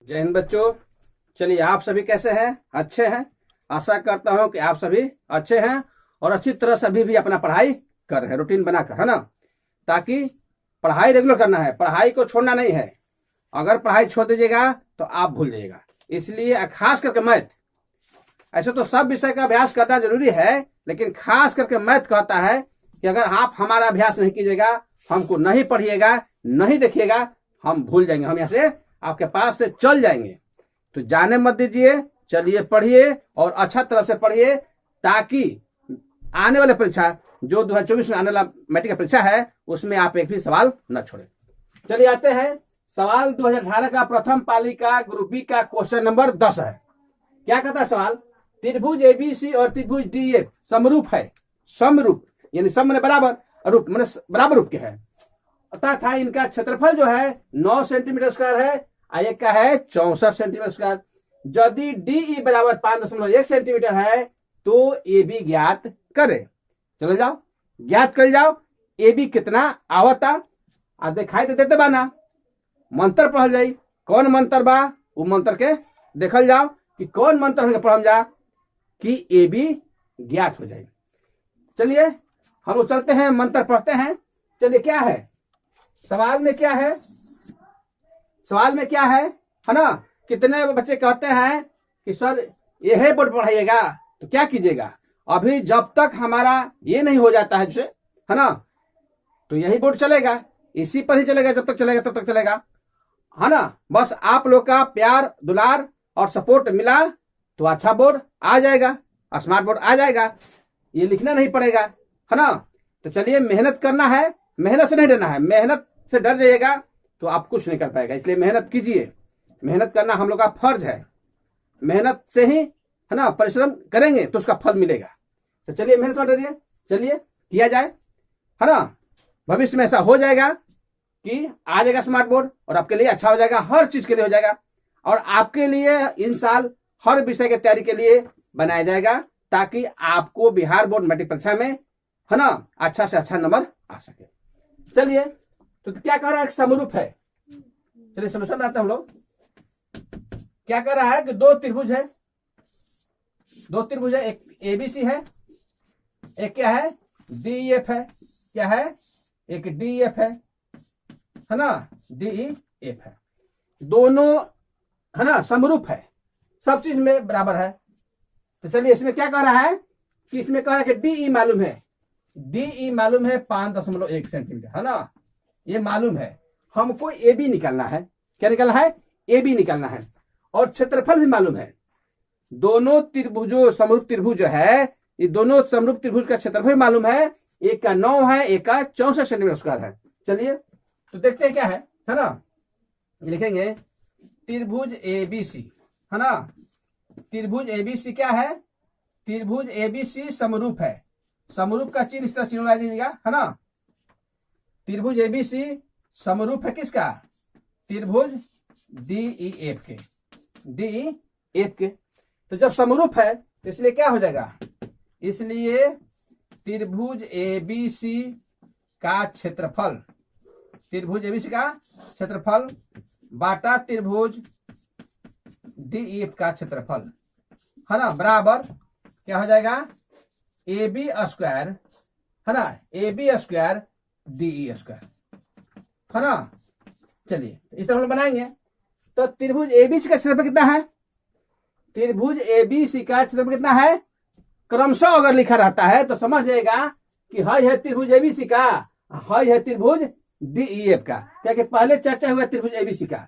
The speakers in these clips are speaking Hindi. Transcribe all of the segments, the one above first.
जय हिंद बच्चों। चलिए, आप सभी कैसे हैं? अच्छे हैं। आशा करता हूं कि आप सभी अच्छे हैं और अच्छी तरह से अभी भी अपना पढ़ाई कर रहे हैं, रूटीन बनाकर, है ना। ताकि पढ़ाई रेगुलर करना है, पढ़ाई को छोड़ना नहीं है। अगर पढ़ाई छोड़ दीजिएगा तो आप भूल जाइएगा। इसलिए खास करके मैथ, ऐसे तो सब विषय का अभ्यास करना जरूरी है, लेकिन खास करके मैथ कहता है कि अगर आप हमारा अभ्यास नहीं कीजिएगा, हमको नहीं पढ़िएगा, नहीं देखिएगा, हम भूल जाएंगे, हम यहाँ से आपके पास से चल जाएंगे। तो जाने मत दीजिए, चलिए पढ़िए और अच्छा तरह से पढ़िए, ताकि आने वाले परीक्षा जो 2024 में आने वाला मैट्रिक का परीक्षा है उसमें आप एक भी सवाल न छोड़े। चलिए आते हैं, सवाल 2018 का प्रथम पाली का ग्रुप बी का क्वेश्चन नंबर 10 है। क्या कहता है सवाल? त्रिभुज एबीसी और त्रिभुज डीएफ समरूप है। समरूप यानी सम माने बराबर, रूप माने बराबर रूप के है, तथा इनका क्षेत्रफल जो है 9 सेंटीमीटर स्क्वायर है, एक का है 64 सेंटीमीटर स्क्वायर। यदि डीई बराबर 5.1 सेंटीमीटर है तो ए बी ज्ञात करे। चलो जाओ ज्ञात कर जाओ, ए बी कितना आवता आ दिखाई तो देते बाना, मंत्र पढ़ल जाई। कौन मंत्र बा वो मंत्र के देखल जाओ कि कौन मंत्र पढ़ल जा कि ए बी ज्ञात हो जाए। चलिए हम लोग चलते हैं, मंत्र पढ़ते हैं। चलिए क्या है सवाल में, क्या है सवाल में, क्या है ना। कितने बच्चे कहते हैं कि सर यही बोर्ड पढ़ाइएगा, तो क्या कीजिएगा, अभी जब तक हमारा ये नहीं हो जाता है जैसे, है ना, तो यही बोर्ड चलेगा, इसी पर ही चलेगा, जब तक चलेगा तब तक चलेगा, है ना। बस आप लोग का प्यार दुलार और सपोर्ट मिला तो अच्छा बोर्ड आ जाएगा, स्मार्ट बोर्ड आ जाएगा, ये लिखना नहीं पड़ेगा, है ना। तो चलिए मेहनत करना है, मेहनत से नहीं डरना है। मेहनत से डर जाइएगा तो आप कुछ नहीं कर पाएगा, इसलिए मेहनत कीजिए। मेहनत करना हम लोग का फर्ज है, मेहनत से ही, है ना, परिश्रम करेंगे तो उसका फल मिलेगा। तो चलिए मेहनत मत डरिए, चलिए किया जाए, है ना। भविष्य में ऐसा हो जाएगा कि आ जाएगा स्मार्ट बोर्ड और आपके लिए अच्छा हो जाएगा, हर चीज के लिए हो जाएगा। और आपके लिए इन साल हर विषय की तैयारी के लिए बनाया जाएगा, ताकि आपको बिहार बोर्ड मैट्रिक परीक्षा में, है ना, अच्छा से अच्छा नंबर आ सके। चलिए तो क्या कह रहा है, समरूप है। चलिए सोल्यूशन बनाते हैं हम लोग। क्या कह रहा है कि दो त्रिभुज है, एक एबीसी है, एक क्या है डीएफ है, क्या है एक डीएफ है ना, डीएफ है। दोनों, है ना, समरूप है, सब चीज में बराबर है। तो चलिए इसमें क्या कह रहा है कि इसमें कह रहा है कि डीई मालूम है, डीई मालूम है 5.1 सेंटीमीटर, है ना, ये मालूम है। हमको ए बी निकालना है। क्या निकालना है? ए बी निकालना है। और क्षेत्रफल भी मालूम है। दोनों त्रिभुजों, समरूप त्रिभुज है, ये दोनों समरूप त्रिभुज का क्षेत्रफल मालूम है। एक का 9 है, एक का 64 सेंटीमीटर स्क्वायर है। चलिए तो देखते हैं क्या है ना। लिखेंगे त्रिभुज एबीसी, है ना। त्रिभुज एबीसी क्या है? त्रिभुज एबीसी समरूप है। समरूप का चिन्ह इस तरह चिन्ह लगा दीजिएगा, है ना। त्रिभुज एबीसी समरूप है किसका? त्रिभुज डीईएफ के, डीईएफ के। तो जब समरूप है तो इसलिए क्या हो जाएगा, इसलिए त्रिभुज एबीसी का क्षेत्रफल, त्रिभुज एबीसी का क्षेत्रफल बाटा त्रिभुज डीईएफ का क्षेत्रफल, है ना, बराबर क्या हो जाएगा, ए बी स्क्वायर, है ना, A B square DE square, है ना। चलिए इस तरह हम बनाएंगे। तो त्रिभुज एबीसी का क्षेत्रफल कितना है? त्रिभुज एबीसी का क्षेत्रफल कितना है? क्रमशः अगर लिखा रहता है तो समझ जाएगा कि है त्रिभुज एबीसी का, है त्रिभुज डीईएफ का। क्या कि पहले चर्चा हुआ त्रिभुज एबीसी का,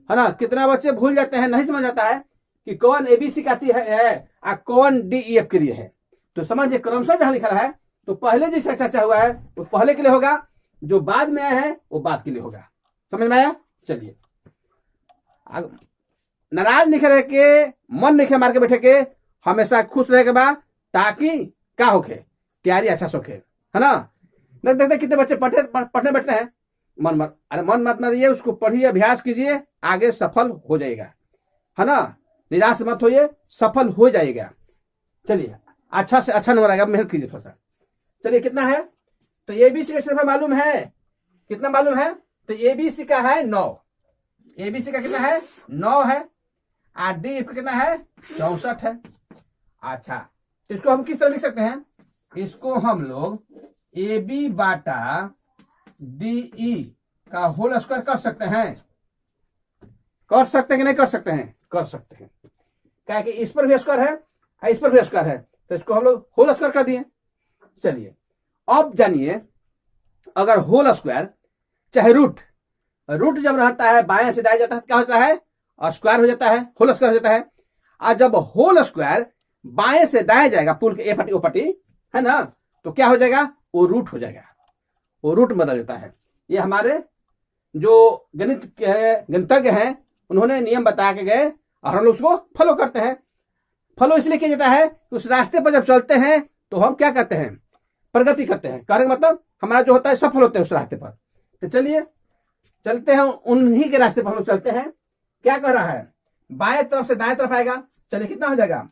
है ना। कितना बच्चे भूल जाते हैं, नहीं समझ आता है कि कौन एबीसी का है और कौन डीईएफ के लिए है। तो समझिए क्रमशः जहां लिखा है तो पहले जिसका चर्चा हुआ है वो पहले के लिए होगा, जो बाद में आया है वो बाद के लिए होगा। समझ में आया? चलिए, नाराज नहीं रह के, मन नहीं मार के बैठे के, हमेशा खुश रहे के बाद, ताकि क्या होके तैयारी अच्छा सोखे, है ना। नहीं देखते कितने बच्चे पढ़ने बैठते हैं, अरे मन मत मारिए, उसको पढ़िए, अभ्यास कीजिए, आगे सफल हो जाएगा, है ना। निराश मत होइए, सफल हो जाएगा। चलिए अच्छा से अच्छा नंबर आएगा, मेहनत कीजिए थोड़ा सा। चलिए कितना है? तो एबीसी का क्षेत्रफल मालूम है, कितना मालूम है? तो एबीसी का है 9, एबीसी का कितना है 9 है और डी का कितना है 64 है। अच्छा इसको हम किस तरह लिख सकते हैं, इसको हम लोग A B Bata D E का होल स्क्वायर कर सकते हैं, कर सकते हैं कि नहीं कर सकते हैं, कर सकते हैं। क्या कि इस पर भी स्क्वायर है और इस पर भी स्क्वायर है, तो इसको हम लोग होल स्क्वायर कर दिए। चलिए अब जानिए, अगर होल स्क्वायर चाहे रूट, रूट जब रहता है बाएं से दाएं जाता है क्या होता है, स्क्वायर हो जाता है, होल स्क्वायर हो जाता है। और जब होल स्क्वायर बाएं से दाएं जाएगा, पुल के ए पट्टी ओ पट्टी है ना, तो क्या हो जाएगा, वो रूट हो जाएगा, वो रूट बदल जाता है। ये हमारे जो गणितज्ञ हैं उन्होंने नियम बता के गए और हम लोग उसको फॉलो करते हैं। फॉलो इसलिए किया जाता है कि उस रास्ते पर जब चलते हैं तो हम क्या करते हैं, प्रगति करते हैं। कहने का मतलब हमारा जो होता है सफल होते हैं उस रास्ते पर। तो चलिए चलते हैं उन्हीं के रास्ते पर हम लोग चलते हैं। क्या कर रहा है, बाएं तरफ से दाएं तरफ आएगा। चलिए कितना हो जाएगा,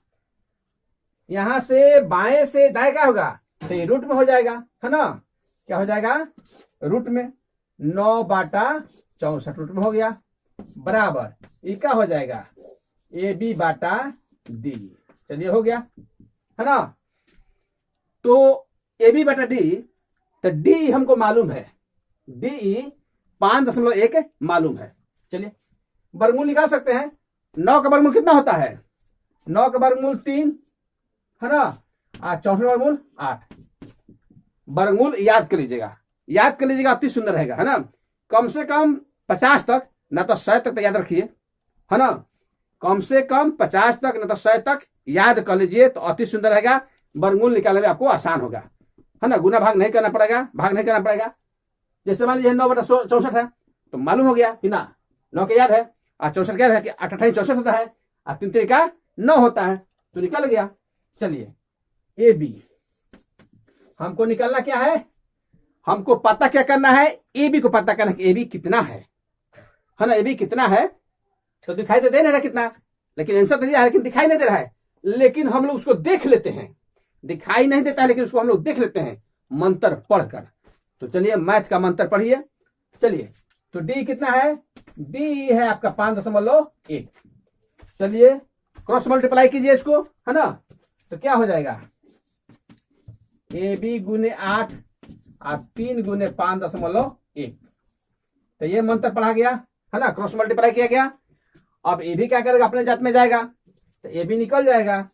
यहां से बाएं से दाएं क्या होगा, तो ये रूट में हो जाएगा है ना, क्या हो जाएगा रूट में, 9 बाटा 64 रूट में हो गया, बराबर ये क्या हो जाएगा ए बी बाटा डी। चलिए हो गया है ना। तो ए बी बाटा डी, तो डी हमको मालूम है, डी 5.1 मालूम है। चलिए वर्गमूल निकाल सकते हैं। 9 का वर्गमूल कितना होता है, 9 का वर्गमूल 3 है ना, 64 वर्गमूल 8। वर्गमूल याद कर लीजिएगा, याद कर लीजिएगा, अति सुंदर रहेगा है ना। कम से कम 50 तक ना तो 100 तक तो याद रखिए है ना, कम से कम 50 तक ना तो 100 तक याद कर लीजिए तो अति सुंदर रहेगा। वर्गमूल निकालने में आपको आसान होगा है ना, गुना भाग नहीं करना पड़ेगा, भाग नहीं करना पड़ेगा। जैसे मान लीजिए 9 बटा 64 है तो मालूम हो गया कि ना 9 के याद है, और 64 याद है कि 8 8 64 होता है, और 3 3 का 9 होता है, तो निकल गया। चलिए ए बी हमको निकालना क्या है, हमको पता क्या करना है, ए बी को पता करना है कि ए बी कितना है ना, ए बी कितना है। तो दिखाई तो दे नहीं रहा कितना, लेकिन आंसर तो दिया है लेकिन दिखाई नहीं दे रहा है, लेकिन हम लोग उसको देख लेते हैं, दिखाई नहीं देता है लेकिन उसको हम लोग देख लेते हैं मंत्र पढ़कर। तो चलिए मैथ का मंत्र पढ़िए। चलिए तो डी कितना है, डी है आपका 5.1। चलिए क्रॉस मल्टीप्लाई कीजिए इसको है ना, तो क्या हो जाएगा ए बी गुने 8 और 3 गुने 5.1। तो ये मंत्र पढ़ा गया है ना, क्रॉस मल्टीप्लाई किया गया। अब ए बी क्या करेगा, अपने जात में जाएगा, तो ए बी निकल जाएगा,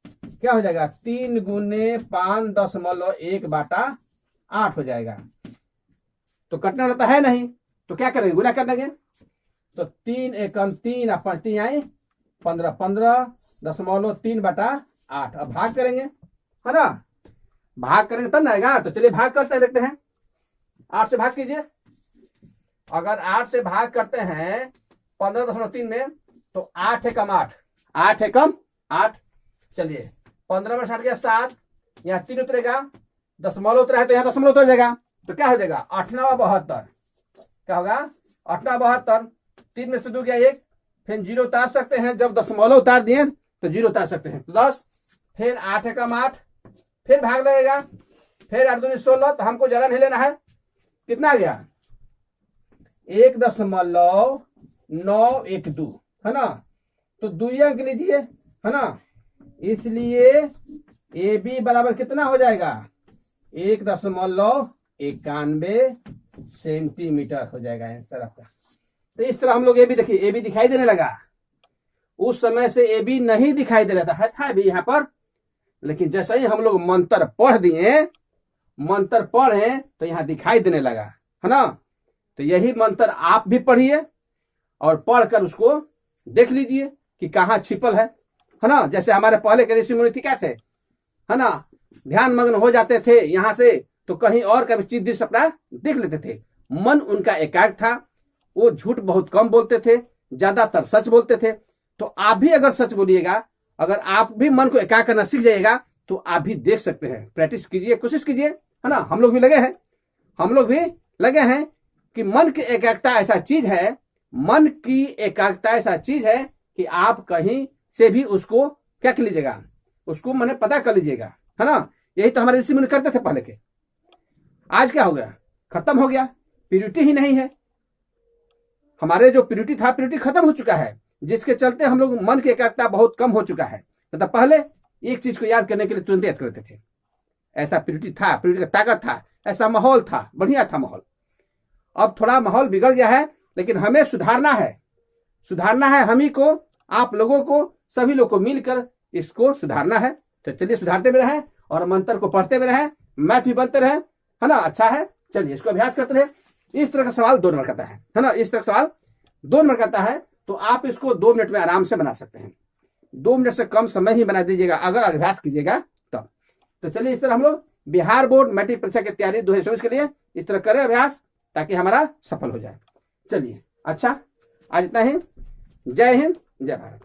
क्या हो जाएगा 3 गुने 5.1 बाटा 8 हो जाएगा। तो कटने वाला तो है नहीं, तो क्या करेंगे, गुना कर देंगे। तो 3 एकम 3 और 5 आई 15, 15.3 बाटा 8। अब भाग करेंगे है ना, भाग करेंगे तब ना आएगा। तो चलिए भाग करते हैं, देखते हैं 8 से भाग कीजिए। अगर 8 से भाग करते हैं 15.3 में, तो 8 एकम 8, 8 एकम 8। चलिए 15 में 60 गया 7, यहाँ 3 उतरेगा, दशमलव उतरा है तो यहाँ दशमलव उतर जाएगा, तो क्या हो जाएगा 8 9 72। क्या होगा 8 9 72, 3 में से 2 गया 1, फिर 0 उतार सकते हैं, जब दशमलव उतार दिए तो 0 उतार सकते हैं, तो 10, फिर 8 एकम 8, फिर भाग लगेगा, फिर 8 दूनी 16। तो हमको ज्यादा नहीं लेना है, कितना आ गया 1.912 है ना, तो 2 अंक लीजिए है ना, इसलिए ए बी बराबर कितना हो जाएगा 1.91 सेंटीमीटर हो जाएगा आंसर आपका। तो इस तरह हम लोग ए बी देखिए, ए बी दिखाई देने लगा। उस समय से ए बी नहीं दिखाई दे रहा था भी यहाँ पर, लेकिन जैसे ही हम लोग मंत्र पढ़ दिए, मंत्र पढ़े तो यहाँ दिखाई देने लगा है ना। तो यही मंत्र आप भी पढ़िए और पढ़कर उसको देख लीजिए कि कहाँ छिपल है ना। जैसे हमारे पहले के ऋषि मुनि क्या थे है ना, ध्यान मग्न हो जाते थे यहाँ से, तो कहीं और का भी चीज दृश्य अपना देख लेते थे। मन उनका एकाग्र था, वो झूठ बहुत कम बोलते थे, ज्यादातर सच बोलते थे। तो आप भी अगर सच बोलिएगा, अगर आप भी मन को एकाग्र करना सीख जाइएगा, तो आप भी देख सकते हैं। प्रैक्टिस कीजिए, कोशिश कीजिए है ना। हम लोग भी लगे हैं, हम लोग भी लगे हैं कि मन की एकाग्रता ऐसा चीज है, मन की एकाग्रता ऐसा चीज है कि आप कहीं से भी उसको क्या कर लीजिएगा, उसको मैंने पता कर लीजिएगा है ना। यही तो हमारे ऋषि मुनि करते थे पहले के। आज क्या हो गया, खत्म हो गया, प्योरिटी ही नहीं है हमारे जो प्योरिटी था, प्योरिटी खत्म हो चुका है, जिसके चलते हम लोग मन की एकाग्रता बहुत कम हो चुका है। मतलब पहले एक चीज को याद करने के लिए तुरंत याद करते थे, ऐसा प्योरिटी था, प्योरिटी का ताकत था, ऐसा माहौल था, बढ़िया था माहौल। अब थोड़ा माहौल बिगड़ गया है, लेकिन हमें सुधारना है, सुधारना है हम ही को, आप लोगों को, सभी लोग को मिलकर इसको सुधारना है। तो चलिए सुधारते भी रहे और मंत्र को पढ़ते भी रहे, मैथ भी बनते रहे, है ना। अच्छा है, चलिए इसको अभ्यास करते रहे। इस तरह का सवाल 2 नंबर करता है ना, इस तरह का सवाल 2 नंबर करता है, तो आप इसको 2 मिनट में आराम से बना सकते हैं। 2 मिनट से कम समय ही बना दीजिएगा अगर अभ्यास कीजिएगा तब। तो चलिए इस तरह हम लोग बिहार बोर्ड मैट्रिक परीक्षा की तैयारी 2024 के लिए इस तरह करें अभ्यास, ताकि हमारा सफल हो जाए। चलिए अच्छा, आज इतना ही। जय हिंद, जय भारत।